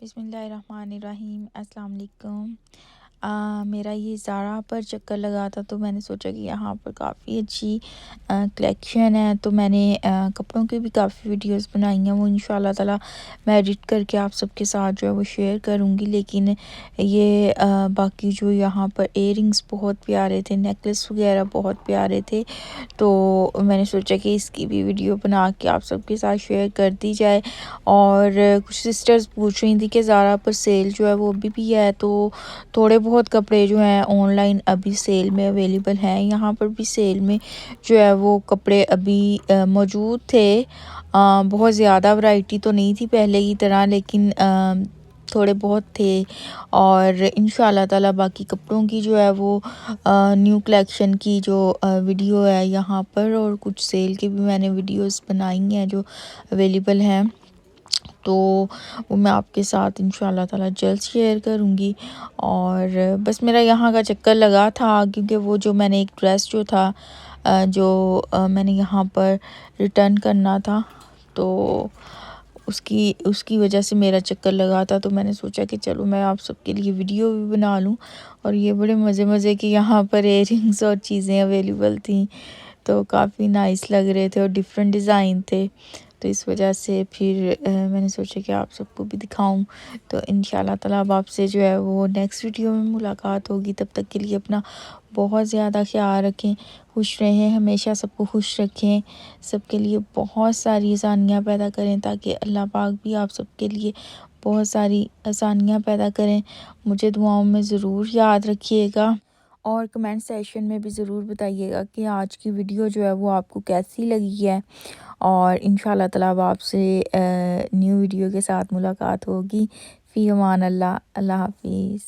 बिस्मिल्लाहिर्रहमानिर्रहीम अस्सलाम वालेकुम। मेरा ये ज़ारा पर चक्कर लगा था तो मैंने सोचा कि यहाँ पर काफ़ी अच्छी कलेक्शन है, तो मैंने कपड़ों की भी काफ़ी वीडियोस बनाई हैं। वो इंशाल्लाह ताला मैं एडिट करके आप सबके साथ जो है वो शेयर करूँगी। लेकिन ये बाकी जो यहाँ पर इयररिंग्स बहुत प्यारे थे, नेकलेस वगैरह बहुत प्यारे थे, तो मैंने सोचा कि इसकी भी वीडियो बना के आप सबके साथ शेयर कर दी जाए। और कुछ सिस्टर्स पूछ रही थी कि ज़ारा पर सेल जो है वो अभी भी है, तो थोड़े बहुत कपड़े जो हैं ऑनलाइन अभी सेल में अवेलेबल हैं। यहाँ पर भी सेल में जो है वो कपड़े अभी मौजूद थे। बहुत ज़्यादा वैरायटी तो नहीं थी पहले की तरह, लेकिन थोड़े बहुत थे। और इंशाल्लाह ताला बाकी कपड़ों की जो है वो न्यू कलेक्शन की जो वीडियो है यहाँ पर, और कुछ सेल की भी मैंने वीडियोस बनाई हैं जो अवेलेबल हैं, तो वो मैं आपके साथ इंशाल्लाह ताला जल्द शेयर करूँगी। और बस मेरा यहाँ का चक्कर लगा था, क्योंकि वो जो मैंने एक ड्रेस जो था मैंने यहाँ पर रिटर्न करना था, तो उसकी उसकी वजह से मेरा चक्कर लगा था। तो मैंने सोचा कि चलो मैं आप सबके लिए वीडियो भी बना लूँ। और ये बड़े मज़े मज़े की यहाँ पर इयररिंग्स और चीज़ें अवेलेबल थी, तो काफ़ी नाइस लग रहे थे और डिफरेंट डिज़ाइन थे। तो इस वजह से फिर मैंने सोचा कि आप सबको भी दिखाऊं। तो इंशाल्लाह ताला अब आपसे जो है वो नेक्स्ट वीडियो में मुलाकात होगी। तब तक के लिए अपना बहुत ज़्यादा ख्याल रखें, खुश रहें, हमेशा सबको खुश रखें, सबके लिए बहुत सारी आसानियाँ पैदा करें, ताकि अल्लाह पाक भी आप सबके लिए बहुत सारी आसानियाँ पैदा करें। मुझे दुआओं में ज़रूर याद रखिएगा, और कमेंट सेशन में भी ज़रूर बताइएगा कि आज की वीडियो जो है वो आपको कैसी लगी है। और इंशाल्लाह ताला अब आपसे न्यू वीडियो के साथ मुलाकात होगी। फ़ी अमान अल्लाह, अल्लाह हाफ़िज़।